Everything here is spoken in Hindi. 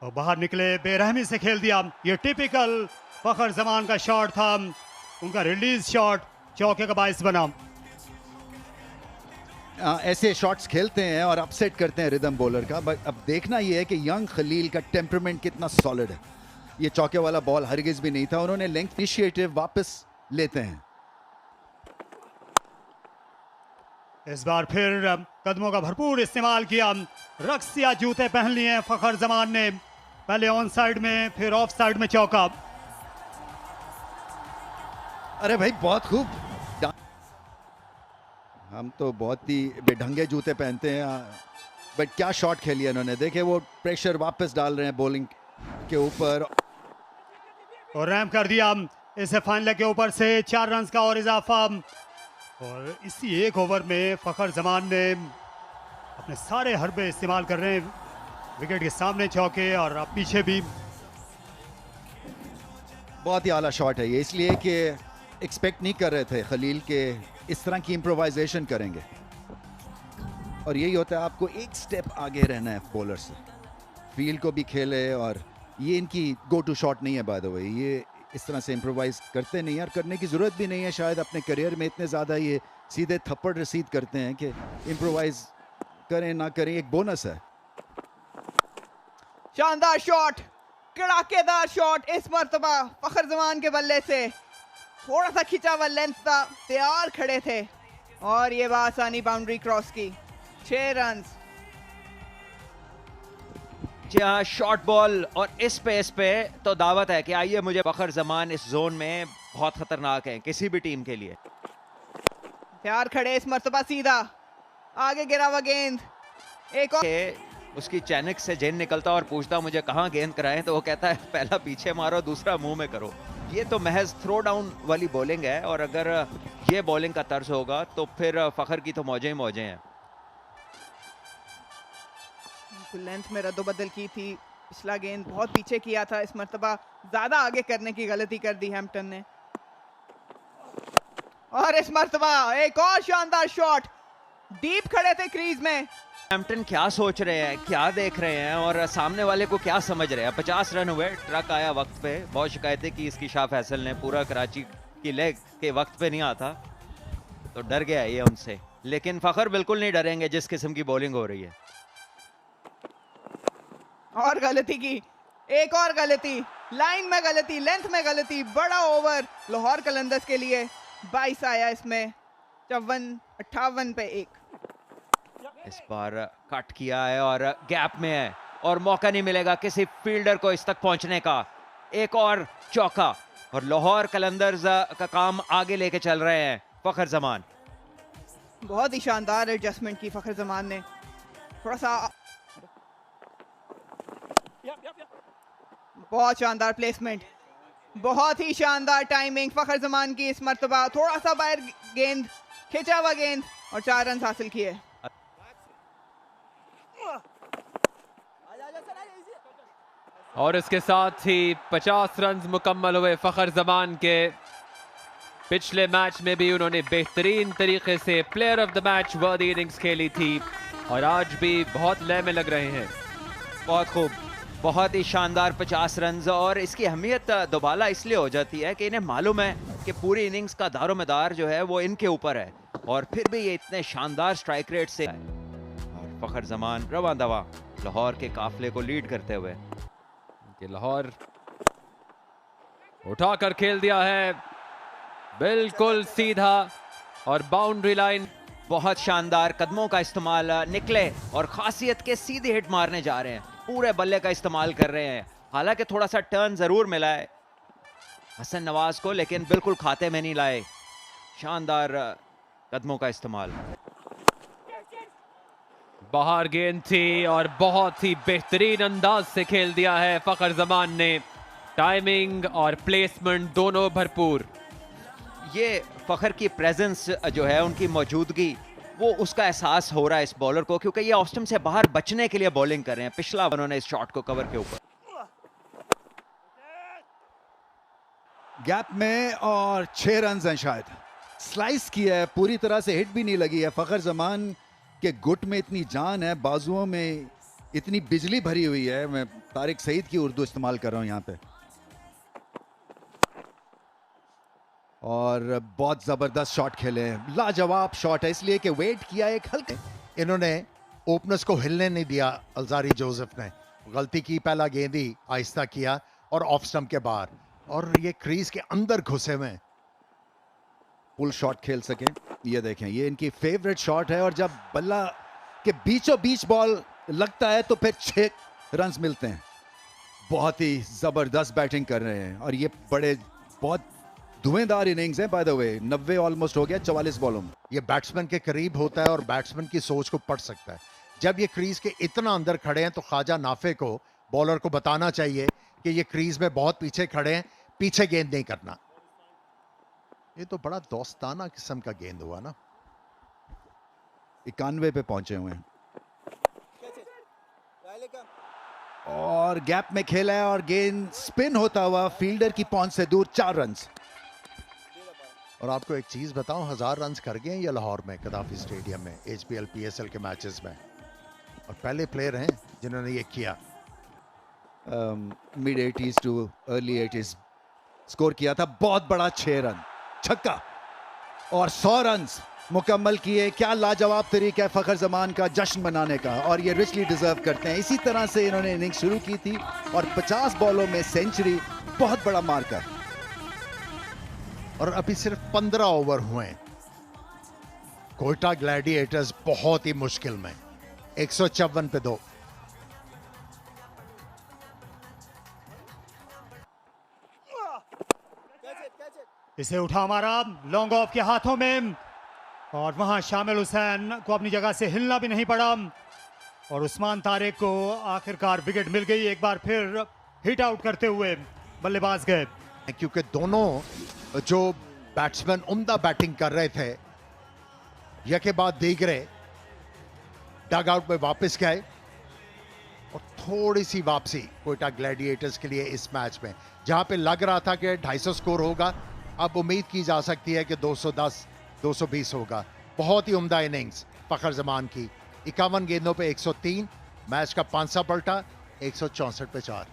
और बाहर निकले, बेरहमी से खेल दिया। ये टिपिकल फखर जमान का शॉट था, उनका रिलीज शॉट चौके का बाइस बना। ऐसे शॉट्स खेलते हैं और अपसेट करते हैं रिदम बॉलर का। बट अब देखना ये है कि यंग खलील का टेम्परामेंट कितना सॉलिड है। ये चौके वाला बॉल हरगिज भी नहीं था, उन्होंने लेंथ इनिशिएटिव वापस लेते हैं। इस बार फिर कदमों का भरपूर इस्तेमाल किया, रक्सिया जूते पहन लिए फखर जमान ने। पहले ऑन साइड में, फिर ऑफ साइड में चौका। अरे भाई बहुत खूब। हम तो बहुत ही बेढंगे जूते पहनते हैं, बट क्या शॉट खेली है इन्होंने। देखे वो प्रेशर वापस डाल रहे हैं बॉलिंग के ऊपर और रैम कर दिया इसे फाइनल के ऊपर से 4 रन का और इजाफा। और इसी एक ओवर में फखर जमान ने अपने सारे हरबे इस्तेमाल कर रहे हैं। विकेट के सामने चौके और अब पीछे भी। बहुत ही आला शॉट है ये, इसलिए कि एक्सपेक्ट नहीं कर रहे थे खलील के इस तरह की इम्प्रोवाइजेशन करेंगे। और यही होता है, आपको एक स्टेप आगे रहना है बॉलर से। फील्ड को भी खेले, और ये इनकी गो टू शॉट नहीं है बाय द वे। ये इस तरह से इम्प्रोवाइज करते नहीं है, और करने की ज़रूरत भी नहीं है शायद। अपने करियर में इतने ज़्यादा ये सीधे थप्पड़ रसीद करते हैं कि इम्प्रोवाइज करें ना करें एक बोनस है। शानदार शॉट, कड़ाकेदार शॉट इस मर्तबा फखर जमान के बल्ले से। थोड़ा सा खिंचा हुआ लेंथ था, तैयार खड़े थे और ये बासानी बाउंड्री क्रॉस की। 6 रन। जी हाँ, शॉर्ट बॉल और इस पे तो दावत है कि आइए मुझे फखर जमान इस जोन में बहुत खतरनाक है किसी भी टीम के लिए। तैयार खड़े इस मर्तबा, सीधा आगे गिरा हुआ गेंद। एक और उसकी चैनिक से जेन निकलता और पूछता मुझे कहाँ गेंद कराएं, तो वो कहता है पहला पीछे मारो, दूसरा मुंह में करो। ये तो महज थ्रो डाउन वाली बॉलिंग है, और अगर ये बॉलिंग का तर्ज होगा तो फिर फखर की तो मौजें ही मौजें हैं। लेंथ में रद्दोबदल की थी, पिछला गेंद बहुत पीछे किया था, इस मर्तबा ज्यादा आगे करने की गलती कर दी हैम्पटन ने। और इस मर्तबा एक और शानदार शॉट, डीप खड़े थे क्रीज में। हैम्पटन क्या सोच रहे हैं, क्या देख रहे हैं, और सामने वाले को क्या समझ रहे हैं। 50 रन हुए, ट्रक आया वक्त पे। बहुत शिकायतें की इसकी शाह फैसल ने, पूरा कराची की लेग के वक्त पे नहीं आता, तो डर गया ये उनसे। लेकिन फखर बिल्कुल नहीं डरेंगे जिस किस्म की बॉलिंग हो रही है। और गलती की, एक और गलती, लाइन में गलती, लेंथ में गलती। बड़ा ओवर लाहौर कलंदर्स के लिए। 22 आया इसमें, 54-58 पे 1। इस बार कट किया है और गैप में है, और मौका नहीं मिलेगा किसी फील्डर को इस तक पहुंचने का। एक और चौका, और लाहौर कलंदर्स का काम आगे लेके चल रहे हैं फखर जमान। बहुत ही शानदार एडजस्टमेंट की फखर जमान ने। थोड़ा सा बहुत शानदार प्लेसमेंट, बहुत ही शानदार टाइमिंग फखर जमान की इस मर्तबा। थोड़ा सा बाहर गेंद, खिंचा हुआ गेंद, और 4 रन हासिल किए। और इसके साथ ही 50 रन मुकम्मल हुए फखर जमान के। पिछले मैच में भी उन्होंने बेहतरीन तरीके से प्लेयर ऑफ द मैच वर्दी इनिंग्स खेली थी, और आज भी बहुत लय में लग रहे हैं। बहुत खूब, बहुत ही शानदार 50 रन। और इसकी अहमियत दोबारा इसलिए हो जाती है कि इन्हें मालूम है कि पूरी इनिंग्स का दारोमदार जो है वो इनके ऊपर है, और फिर भी ये इतने शानदार स्ट्राइक रेट से। और फखर जमान रवां दवा लाहौर के काफले को लीड करते हुए। कि लाहौर उठाकर खेल दिया है बिल्कुल सीधा, और बाउंड्री लाइन। बहुत शानदार कदमों का इस्तेमाल, निकले और खासियत के सीधे हिट मारने जा रहे हैं। पूरे बल्ले का इस्तेमाल कर रहे हैं। हालांकि थोड़ा सा टर्न जरूर मिला है हसन नवाज को, लेकिन बिल्कुल खाते में नहीं लाए। शानदार कदमों का इस्तेमाल। बाहर गेंद थी, और बहुत ही बेहतरीन अंदाज से खेल दिया है फखर जमान ने। टाइमिंग और प्लेसमेंट दोनों भरपूर। ये फखर की प्रेजेंस जो है, उनकी मौजूदगी, वो उसका एहसास हो रहा है इस बॉलर को, क्योंकि ये ऑफ स्टंप से बाहर बचने के लिए बॉलिंग कर रहे हैं। पिछला उन्होंने इस शॉट को कवर के ऊपर गैप में, और 6 रन हैं शायद। स्लाइस किया है, पूरी तरह से हिट भी नहीं लगी है। फखर जमान के गुट में इतनी जान है, बाजुओं में इतनी बिजली भरी हुई है, मैं तारिक सईद की उर्दू इस्तेमाल कर रहा हूं यहां पे। और बहुत जबरदस्त शॉट खेले हैं, लाजवाब शॉट है, इसलिए कि वेट किया एक हल्के। इन्होंने ओपनर्स को हिलने नहीं दिया। अल्जारी जोसेफ ने गलती की, पहला गेंद ही आहिस्ता किया और ऑफ स्टंप के बाहर, और ये क्रीज के अंदर घुसे हुए हैं। फुल शॉट खेल सके, ये देखें, ये इनकी फेवरेट शॉट है। और जब बल्ला के बीचों बीच बॉल लगता है तो फिर 6 रन मिलते हैं। बहुत ही जबरदस्त बैटिंग कर रहे हैं और ये बड़े बहुत धुएंधार इनिंग्स है। बाय द वे 90 ऑलमोस्ट हो गया 44 बॉलों में। ये बैट्समैन के करीब होता है और बैट्समैन की सोच को पढ़ सकता है। जब ये क्रीज के इतना अंदर खड़े हैं तो ख्वाजा नाफे को, बॉलर को बताना चाहिए कि ये क्रीज में बहुत पीछे खड़े हैं, पीछे गेंद नहीं करना। ये तो बड़ा दोस्ताना किस्म का गेंद हुआ ना। 91 पे पहुंचे हुए हैं और गैप में खेला है और गेंद स्पिन होता हुआ फील्डर की पहुंच से दूर, 4 रन। और आपको एक चीज बताऊं, 1000 रन कर गए हैं ये लाहौर में, कदाफी स्टेडियम में, HPL PSL के मैचेस में, और पहले प्लेयर हैं जिन्होंने ये किया। Mid 80s too early 80s score किया था, बहुत बड़ा 6 रन छक्का और 100 रन मुकम्मल किए। क्या लाजवाब तरीका है फखर जमान का जश्न मनाने का, और ये रिचली डिजर्व करते हैं। इसी तरह से इन्होंने इनिंग शुरू की थी और 50 बॉलों में सेंचुरी, बहुत बड़ा मार्कर। और अभी सिर्फ 15 ओवर हुए हैं। कोयटा ग्लैडिएटर्स बहुत ही मुश्किल में, 154 पे 2। इसे उठा हमारा लॉन्ग ऑफ के हाथों में और वहां शामिल हुसैन को अपनी जगह से हिलना भी नहीं पड़ा और उस्मान तारिक को आखिरकार विकेट मिल गई। एक बार फिर हिट आउट करते हुए बल्लेबाज गए, क्योंकि दोनों जो बैट्समैन उम्दा बैटिंग कर रहे थे, यके बाद दीगरे डग आउट में वापस गए और थोड़ी सी वापसी कोयटा ग्लैडिएटर्स के लिए इस मैच में, जहां पे लग रहा था कि 250 स्कोर होगा, अब उम्मीद की जा सकती है कि 210 220 होगा। बहुत ही उम्दा इनिंग्स फखर जमान की, 51 गेंदों पे 103, मैच का 5 पलटा, 164 पे 4।